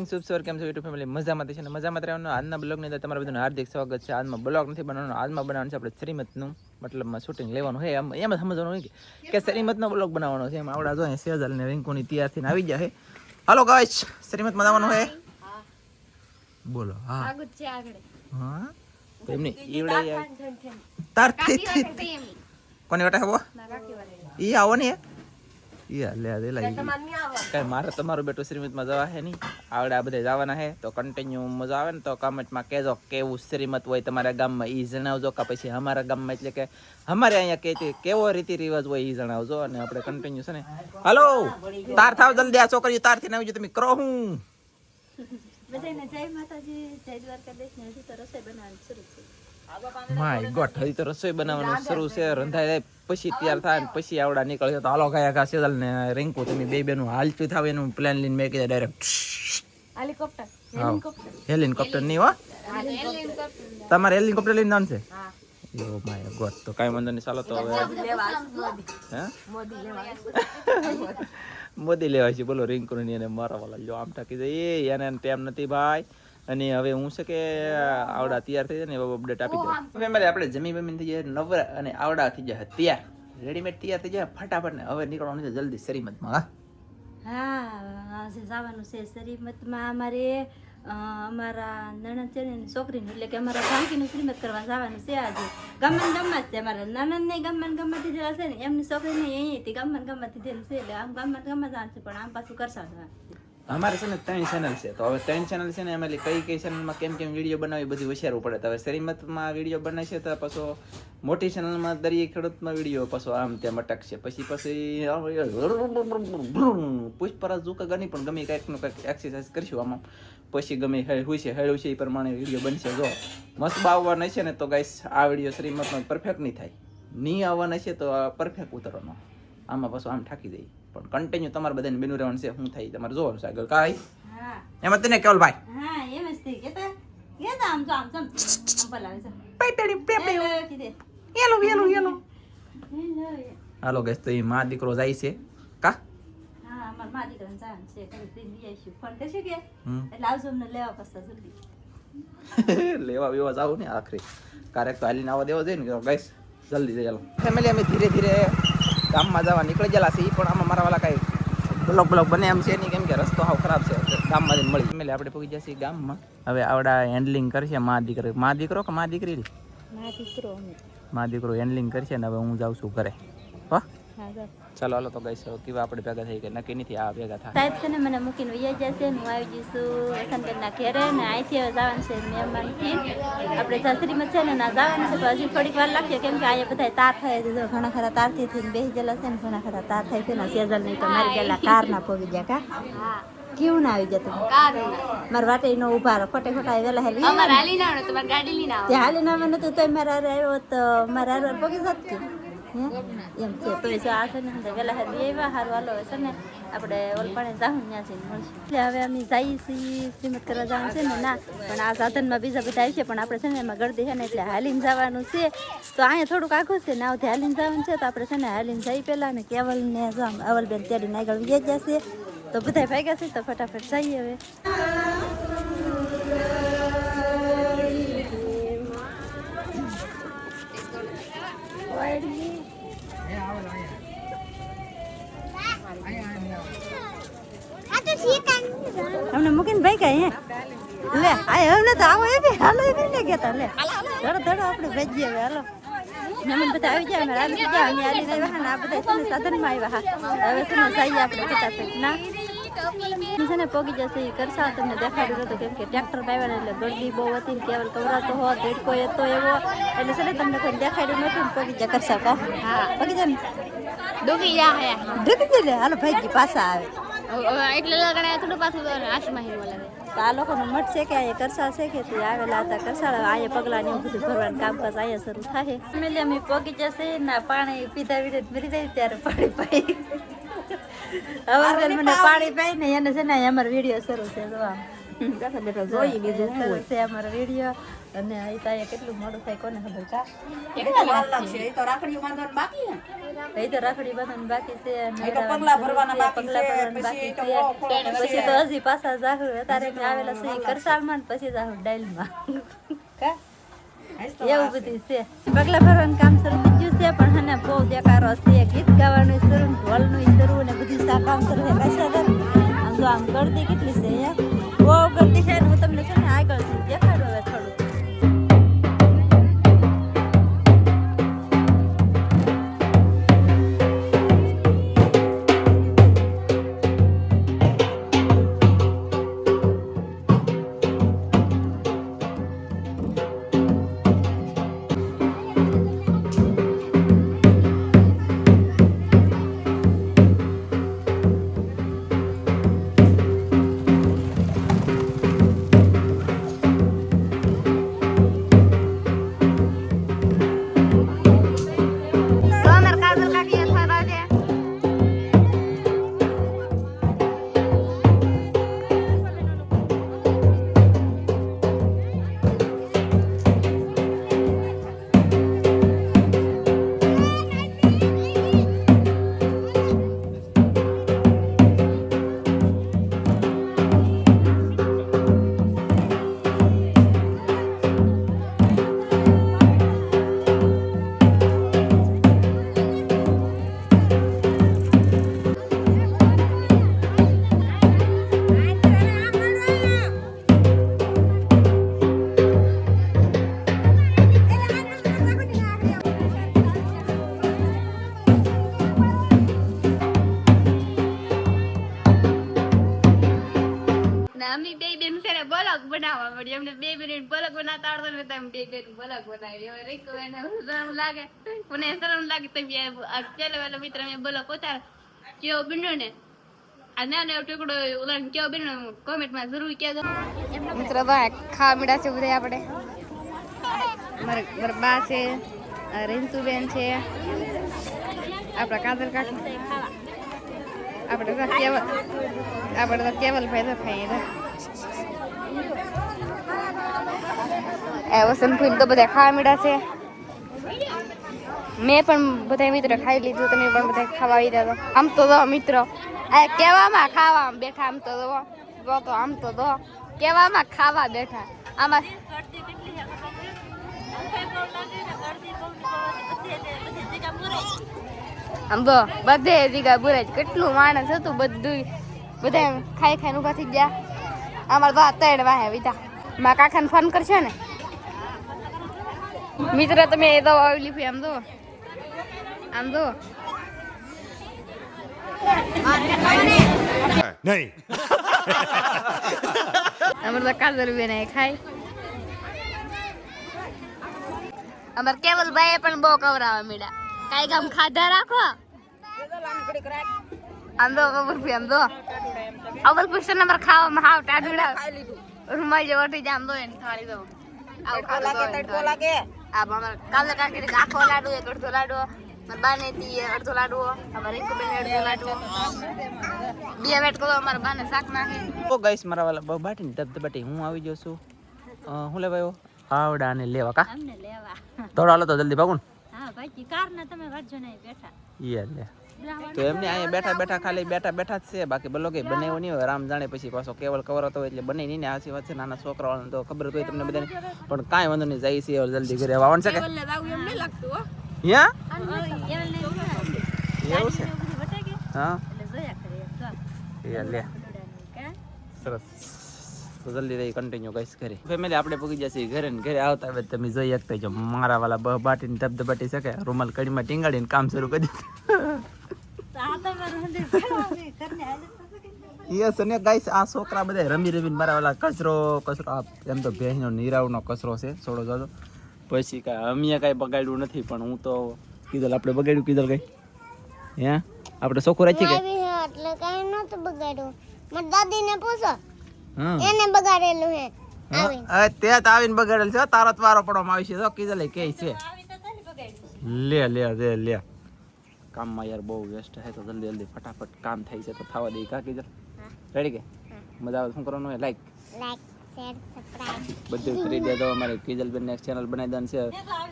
શુભ સવાર કેમ છો યુટ્યુબ ફેમિલી મજામાં છે ને મજામાં રહેવાનું આજના બ્લોગની અંદર તમારા બધાનું હાર્દિક સ્વાગત છે આજમાં બ્લોગ નથી બનાવવાનો આજમાં બનાવવાનું છે આપણે શ્રીમતનું મતલબમાં શૂટિંગ લેવાનું હોય એમ જ સમજવાનું હોય કે શ્રીમતનો બ્લોગ બનાવવાનો છે એમ આવડા જોઈએ સેજલ ને રિંકુની તૈયાર થઈને આવી જાય હાલો ગાઈસ શ્રીમતમાં જવાનું હોય બોલો હા હા તો એમની ઈવડે તારથી કોની વાટે હવો ઈ આવો ને કઈ મારે તમારું બેટું શ્રીમતમાં જવા હે નહીં આવડે આ બધા જવાના હે તો કન્ટિન્યુ મજા આવે ને તો કમેન્ટમાં કહેજો કેવું શ્રીમત હોય તમારા ગામમાં એ જણાવજો કે પછી અમારા ગામમાં એટલે કે અમારે અહીંયા કેવો રીતિ રિવાજ હોય એ જણાવજો અને આપણે કન્ટિન્યુ છે ને હાલો તાર થાવ જલ્દી આ છોકરીઓ તારથી આવી તમે કરો હું બધાને જય માતાજી જય દ્વારકાધીશ ને હજી તો રસોઈ બનાવવાની શરૂ છે માય ગોડ હજી તો રસોઈ બનાવવાનું શરૂ છે રંધાઈ જાય પછી તૈયાર થાય ને પછી આવડા નીકળશે તો હાલો ગયા કા સેજલ ને રિંકુ તમે બે બેનું હાલતું થાવ એનું પ્લાન લઈને મેં કીધા ડાયરેક્ટ હેલિકોપ્ટર નહીં હો તમારે હેલિકોપ્ટર લઈને નામ છે ઓ માય ગોડ તો કાંઈ વાંધો નહીં ચાલો તો હવે મોદી લેવા છે બોલો રિંકુ ને એને મારા વાળા જો આમ ટાકી જાય એને ટાઈમ નથી ભાઈ અને હવે હું છે કે આવડા તૈયાર થઈ જાય ને અપડેટ આપી દઉં ફેમિલી આપણે જમી બમીન થઈ જાય નવરા અને આવડા થઈ જાય તૈયાર રેડીમેડ તૈયાર થઈ જાય ફટાફટ ને હવે નીકળવાનું છે જલ્દી શ્રીમતમાં હા જવાનું છે શ્રીમતમાં અમારે અમારા નણંદ છે ને છોકરીનું એટલે કે અમારા ભાંકીનું શ્રીમત કરવા જવાનું છે આજે ગામમાં જ છે અમારા નણંદ ને ગામમાં દીધેલા છે ને એમની છોકરીને અહીંથી ગામમાં દીધેલું છે એટલે આમ ગામમાં જવાનું છે પણ આમ પાછું કરશા જવાનું અમારે છે ને 3 ચેનલ છે તો હવે 3 ચેનલ છે ને એમાં કઈ ચેનલમાં કેમ વિડીયો બનાવી બધું વિચારવું પડે તો હવે શ્રીમતમાં વિડીયો બનાવે છે તો પાછો મોટી ચેનલમાં દરિયા ખેડૂતમાં વિડીયો પાછો આમ તેમ અટકશે પછી પૂછપરછ ઝુકા ગણી પણ ગમે કંઈકનું કંઈક એક્સરસાઇઝ કરીશું આમાં પછી ગમે હોય છે એ પ્રમાણે વિડીયો બનશે જો મસ્ત આવવાના છે ને તો ગાઈસ આ વિડીયો શ્રીમતનો પરફેક્ટ નહીં થાય નહીં આવવાના છે તો પરફેક્ટ ઉતરવાનો આમાં પાછું આમ ઠાકી જાય પણ કન્ટિન્યુ તમારે બધાને બેનું રહેવાનું છે શું થાય તમારે જોવાનું છે આગળ કાંઈ એમાં તને કેવલ ભાઈ હા એમ જ થઈ કેતા આમ તો આમ બોલાવે છે યેલો હાલો ગાઈસ તો એ માં દીકરો જાય છે કા હા અમાર માં દીકરો જાન છે કરી લઈ આવીશું ફોન કરશે કે એટલે આવજો અમને લેવા પાછા જલ્દી લેવા બેવા જાવ ને આખરી કારેક તો હાલીને આવવા દેવો જોઈએ ને ગાઈસ જલ્દી જઈ ચાલો ફેમિલી અમે ધીરે ધીરે ગામમાં જવા નીકળી ગયેલા છે એ પણ આમાં મારા વાળા કાંઈ બ્લોક બને એમ છે નહીં કેમ કે રસ્તો હાવ ખરાબ છે ગામમાં જઈને મળી ફેમિલી આપણે પહોંચી જશે ગામમાં હવે આવડા હેન્ડલિંગ કરશે મા દીકરો કે મા દીકરી મા દીકરો હેન્ડલિંગ કરશે ને હવે હું જાઉં છું ઘરે હો ચાલો હાલો તો ગઈ કેવા આપણે ભેગા થઈ ગયા નક્કી નથી આ ભેગા થાય સાહેબ છે ને મને મૂકીને વૈયા જશે હું આવી જઈશું વસંતબેનના ઘેરે ને અહીંથી જવાનું છે મહેમાનથી આપણે સાસરીમાં છે ને ના જવાનું છે તો હજી થોડીક વાર લાગશે કેમ કે અહીંયા બધા તાર થાય છે ઘણા ખરા તારથી થઈને બેસી ગયેલા છે ને ઘણા ખરા તાર થાય છે ને સેજલ નહીં તો મારી ગયેલા કાર ના પોગી ગયા કા કેવું ના આવી જતું મારા વાટે નો ઉભા રહો ખોટે ખોટા વેલા હાલી હાલી ના આવે નતું તો મારા આવ્યો તો મારા પોગી જત કે એમ છે તો આ છે ને વેલા હારી એવા સારું હાલો છે ને આપણે ઓલપાણે જાઉં ત્યાં જઈને મળશું એટલે હવે અમે જઈએ છીએ શ્રીમત કરવા જવાનું છે ને ના પણ આ સાધનમાં બીજા બધા આવી છે પણ આપણે છે ને એમાં ગળદી છે ને એટલે હાલીને જવાનું છે તો અહીંયા થોડુંક આખું છે ને આવથી હાલીને જવાનું છે તો આપણે છે ને હાલીને જઈ પહેલાં ને કેવલને અવલબેન તેડીને આગળ વી જશે તો બધા ભાગ્યા છે તો ફટાફટ જઈએ હવે અમને મૂકીને ભાઈ કઈ લે આ હવે તો આવો એ બી હાલો એ ને કેતા લે ધડો આપણે ભેજીએ હવે હાલો મહેમાન બધા આવી જાય અમે આવી ગયા અમે આલી આવ્યા ને આ બધા છે ને સાધનમાં આવ્યા હવે છે ને જઈએ આપણે ફટાફટ ના છે ને પોગી જશે એ કરશા તમને દેખાડ્યું હતું કેમ કે ટ્રેક્ટર પાવ્યા એટલે ગળદી બહુ હતી કેવલ કવરાતો હો દેડકો હતો એવો એટલે છે ને તમને કોઈ દેખાડ્યું નથી ને પોગી જા કરશા કા હા પોગી જા ડૂબી લે હાલો ભાઈ પાછા આવે એટલે લગણા થોડું પાછું આશમાં હીરવા લાગે તો આ લોકોનો મઠ છે કે આ કરસા છે કે તે આવેલા હતા કરસા અહીંયા પગલા ને એવું બધું ભરવાનું કામકાજ અહીંયા શરૂ થાય ફેમિલી અમે પોગી જશે ના પાણી પીધા વિડે મરી જાય ત્યારે પાણી પાઈ હવે મને પાણી પાઈ ને એને છે ને અમારો વિડીયો શરૂ છે જોઈ લીધું છે અમારો વિડીયો અને અહીં કેટલું મોડું થાય કોને ખબર કા એ તો રાખડી બાંધવાની બાકી છે એ તો પગલા ભરવાના બાકી પગલા છે, ભરવાના બાકી છે પછી તો હજી પાછા જાહુ અત્યારે આવેલા છે કરસાલમાં ને પછી જાહુ ડાઈલમાં કા એવું બધું છે પગલા ભરવાનું કામ શરૂ થઈ ગયું છે પણ હને બહુ દેખારો છે ગીત ગાવાનું શરૂ ઢોલનું શરૂ ને બધું કામ શરૂ છે કશાદર આમ તો આમ ગળદી કેટલી છે અહીંયા બહુ ગળદી છે ને હું તમને છે ને આગળથી દેખાડું હવે થોડું અમે બે બેન છે ને બ્લોગ બનાવવા મળી અમને 2 મિનિટ બ્લોગ બનાવતા આવડતો ને તમે 2 બેન બ્લોગ બનાવી હવે રીકો એને શરમ લાગે મને શરમ લાગે તો આ ચાલે વાલા મિત્ર મેં બ્લોગ ઉતાર કેવો બન્યો ને આ નાનો ટુકડો ઓલા કેવો બન્યો કોમેન્ટમાં જરૂર કહેજો મિત્ર તો ખાવા મીડા છે બધા આપણે મારા બા છે રીંતુબેન છે આપણા કાદર કાકી આપણે તો કેવલભાઈ તો ખાઈએ વસંતભાઈ તો બધા ખાવા મીડા છે મેં પણ બધા મિત્રો ખાઈ લીધું તમે પણ બધા ખાવા આવી દો આમ તો દો મિત્રો આ કેવામાં ખાવા બેઠા આમ તો દો આમ તો દો કેવામાં ખાવા બેઠા આમાં આમ તો બધે દીગા બુરાજ કેટલું માણસ હતું બધું બધા ખાઈ ખાઈને ઉભા થઈ ગયા અમારે તો 3 વાહે વિતા મારા કાકાને ફોન કરશે ને મિત્ર તમે એ દવા આવી લીધી આમ દો નહીં અમારે તો કાજલ બેન ખાય અમારે કેવલભાઈ પણ બહુ કવરાવા મીડા કાઈ ગામ ખાધા રાખો આમ દો અવલપુર નંબર ખાવામાં હાવ ટાઢુડા રૂમાલ જેવો ઉઠી જાય આમ દો એને ખાલી દો તડકો લાગે આ અમાર કાલે કાકી આખો લાડુ એક અડધો લાડુ માર બાને તી અડધો લાડુ અમાર એક બેન અડધો લાડુ બે વેટ કરો અમાર બાને શાક નાખી ઓ ગાઈસ મારા વાલા બબાટીને ધબધબાટી હું આવી ગયો છું હું લેવાયો આવડાને લેવા કા અમને લેવા થોડો હાલો તો જલ્દી ભાગું હા ભાઈ કાર ના તમે વાંચો નહીં બેઠા યાર લે તો એમને અહીંયા બેઠા ખાલી બેઠા જ છે બાકી બોલો કે બનાવ્યો નહીં હોય રામ જાણે પછી પાછો કેવલ કવર હતો એટલે બને નહીં ને આસી વાત છે નાના છોકરાઓને તો ખબર હોય તમને બધાને પણ કાંઈ વાંધો નહીં જાય છે જલ્દી ઘરે આવવાનું છે કે યા એવું છે હા યાર લે સરસ તો જલ્દી રહી કન્ટિન્યુ કઈશ ઘરે ફેમિલી આપણે પૂગી જશે ઘરે ને ઘરે આવતા હવે તમે જોઈ શકતા છો મારા વાલા બાટીને ધબધબાટી શકે રૂમાલ કડીમાં ટીંગાડીને કામ શરૂ કરી દીધું યસ અને ગાઈસ આ છોકરા બધા રમીને મારા વાલા કચરો એમ તો ભેંસનો નીરાવનો કચરો છે છોડો જાજો પછી કાંઈ અમે કાંઈ બગાડ્યું નથી પણ હું તો કીધલ આપણે બગાડ્યું કીધલ કઈ હે આપણે ચોખ્ખું રાખીએ કે એટલે કઈ નતું બગાડ્યું મારી દાદીને પૂછો એને બગાડેલું હે તે તો આવીને બગાડેલ છે તારો જ વારો પડવામાં આવી છે તો કીધલ કે છે લે કામમાં યાર બહુ વેસ્ટ છે તો જલ્દી ફટાફટ કામ થાય છે તો થવા દે કા કીધલ રેડી કે મજા આવે શું કરવાનું હોય લાઈક શેર સબસ્ક્રાઇબ બધું કરી દેજો અમારે કિજલબેન ને ચેનલ બનાવી દેવાનું છે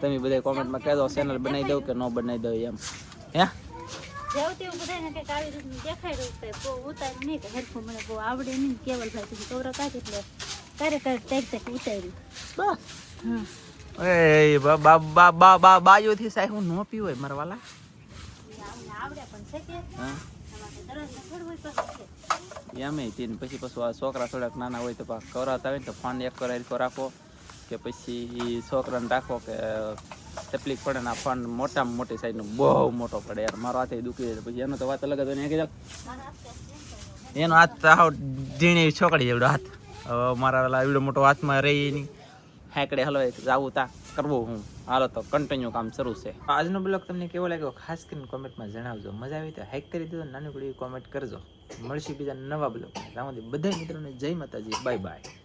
તમે બધા કોમેન્ટમાં કહેજો ચેનલ બનાવી દઉં કે ન બનાવી દઉં એમ હે જેવું તેવું બધાને કંઈક આવી રીતનું દેખાડ્યું છે બહુ ઉતાર્યું નહીં કે હરખું મને બહુ આવડે નહીં કેવલભાઈ સુધી કવરા કાઢી એટલે કાર્યકર ટેક ઉતાર્યું બસ હા બાજુ થી સાહેબ હું નો પીવું હોય મારા વાલા આવડે પણ છે કે હા દરરોજ થોડું હોય પછી એમ તીન પછી આ છોકરા થોડાક નાના હોય તો કરાવતા હોય ને તો ફોન એક કરાવી રાખો કે પછી છોકરાને રાખો કે તકલીફ પડે ને આ ફોન મોટામાં મોટી સાઈઝનો બહુ મોટો પડે યાર મારો હાથે દુખી જાય પછી એનો તો વાત અલગ જ હોય એનો હાથ હાવ ઝીણી છોકરી એવડો હાથ મારા પેલા એવડો મોટો હાથમાં રહી નહીં હેકડે હલવાય જાવું તા કરવું હું હાલો તો કન્ટિન્યુ કામ શરૂ છે આજનો બ્લોગ તમને કેવો લાગ્યો ખાસ કરીને કોમેન્ટમાં જણાવજો મજા આવી તો હેક કરી દીધો નાની કોમેન્ટ કરજો મળશે બીજા નવા બ્લોગ ત્યાં બધા મિત્રોને જય માતાજી બાય બાય